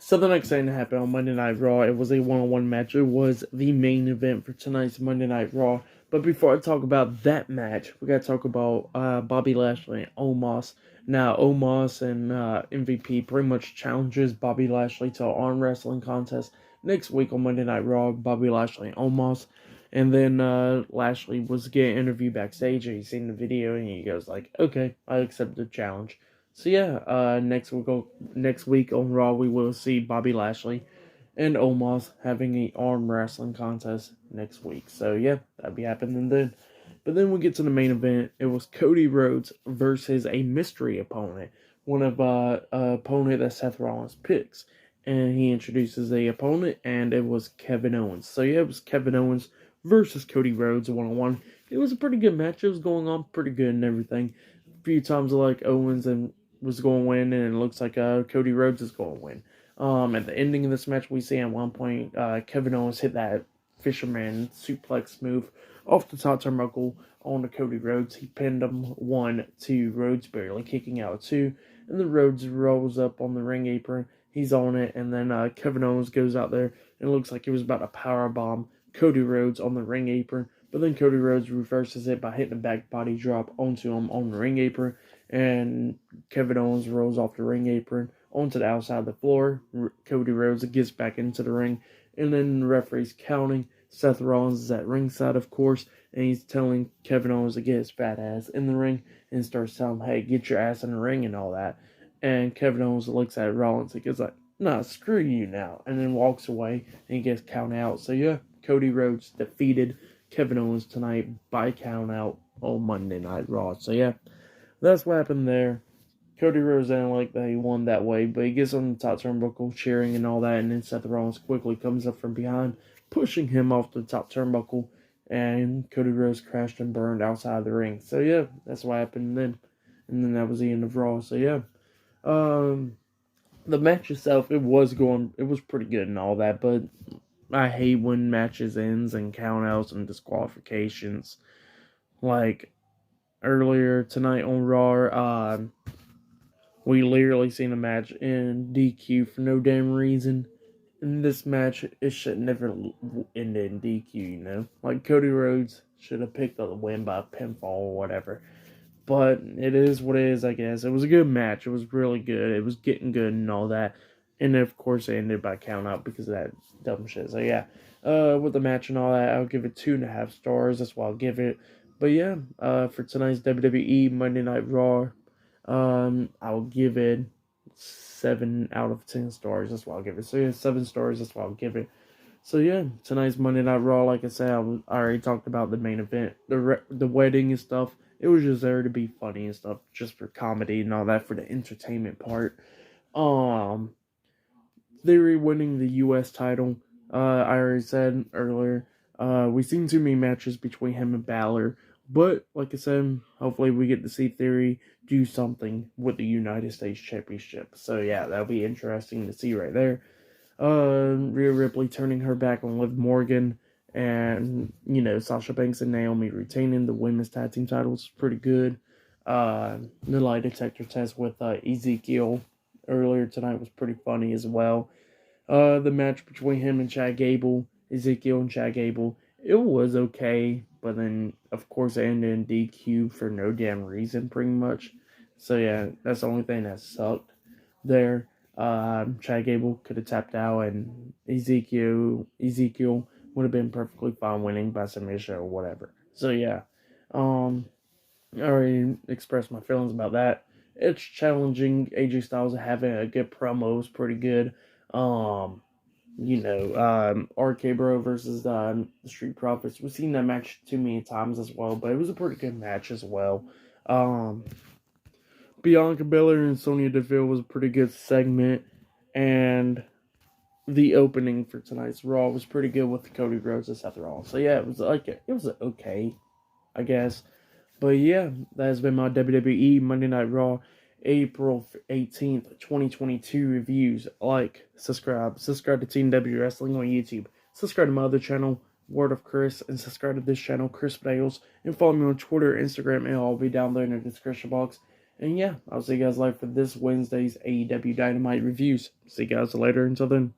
So the next thing that happened on Monday Night Raw, it was a one-on-one match. It was the main event for tonight's Monday Night Raw. But before I talk about that match, we gotta talk about Bobby Lashley and Omos. Now, Omos and MVP pretty much challenges Bobby Lashley to an arm wrestling contest next week on Monday Night Raw. Bobby Lashley and Omos. And then Lashley was getting interviewed backstage, and he seen the video, and he goes like, "Okay, I accept the challenge." So yeah, next week on Raw we will see Bobby Lashley and Omos having a arm wrestling contest next week. So yeah, that'll be happening then. But then we get to the main event. It was Cody Rhodes versus a mystery opponent, one of opponent that Seth Rollins picks, and he introduces the opponent, and it was Kevin Owens. So yeah, it was Kevin Owens versus Cody Rhodes 1-on-1. It was a pretty good match. It was going on pretty good and everything. A few times like Owens and was going to win, and it looks like Cody Rhodes is going to win. At the ending of this match, we see at one point Kevin Owens hit that fisherman suplex move off the top turnbuckle on to Cody Rhodes. He pinned him 1-2, Rhodes barely kicking out 2, and then Rhodes rolls up on the ring apron. He's on it, and then Kevin Owens goes out there, and it looks like he was about to powerbomb Cody Rhodes on the ring apron, but then Cody Rhodes reverses it by hitting a back body drop onto him on the ring apron, and Kevin Owens rolls off the ring apron onto the outside of the floor. Cody Rhodes gets back into the ring, and then the referee's counting. Seth Rollins is at ringside, of course, and he's telling Kevin Owens to get his fat ass in the ring and starts telling him, "Hey, get your ass in the ring," and all that. And Kevin Owens looks at Rollins and goes like, "Nah, screw you now," and then walks away and he gets counted out. So yeah, Cody Rhodes defeated Kevin Owens tonight by count out on Monday Night Raw. So yeah, that's what happened there. Cody Rhodes didn't like that he won that way, but he gets on the top turnbuckle, cheering and all that, and then Seth Rollins quickly comes up from behind, pushing him off the top turnbuckle, and Cody Rhodes crashed and burned outside the ring. So yeah, that's what happened then. And then that was the end of Raw. So yeah. The match itself, it was pretty good and all that, but I hate when matches ends and countouts and disqualifications. Like earlier tonight on Raw, we literally seen a match in DQ for no damn reason. In this match, it should never end in DQ, you know? Like Cody Rhodes should have picked up the win by pinfall or whatever. But it is what it is, I guess. It was a good match. It was really good. It was getting good and all that. And of course, it ended by count out because of that dumb shit. So yeah, with the match and all that, I'll give it 2.5 stars. That's what I'll give it. But yeah, for tonight's WWE Monday Night Raw, I'll give it 7 out of 10 stars. That's what I'll give it. So yeah, 7 stars. That's what I'll give it. So yeah, tonight's Monday Night Raw, like I said, I already talked about the main event, the wedding and stuff. It was just there to be funny and stuff, just for comedy and all that, for the entertainment part. Theory winning the U.S. title. I already said earlier, we've seen too many matches between him and Balor, but like I said, hopefully we get to see Theory do something with the United States Championship. So yeah, that'll be interesting to see right there. Rhea Ripley turning her back on Liv Morgan, and Sasha Banks and Naomi retaining the women's tag team titles is pretty good. The lie detector test with Ezekiel earlier tonight was pretty funny as well. The match between him and Chad Gable, Ezekiel and Chad Gable, it was okay, but then of course it ended in DQ for no damn reason, pretty much. So yeah, that's the only thing that sucked there. Chad Gable could have tapped out, and Ezekiel would have been perfectly fine winning by submission or whatever. So yeah, I already expressed my feelings about that. It's challenging. AJ Styles having a good promo was pretty good. RK Bro versus the Street Profits. We've seen that match too many times as well, but it was a pretty good match as well. Bianca Belair and Sonya Deville was a pretty good segment, and the opening for tonight's Raw was pretty good with Cody Rhodes and Seth Rollins. So yeah, it was okay, I guess. But yeah, that has been my WWE Monday Night Raw, April 18th, 2022 reviews. Subscribe to Team W Wrestling on YouTube. Subscribe to my other channel, Word of Chris, and subscribe to this channel, Chris Bales, and follow me on Twitter, Instagram, and I'll be down there in the description box. And yeah, I'll see you guys later for this Wednesday's AEW Dynamite reviews. See you guys later. Until then.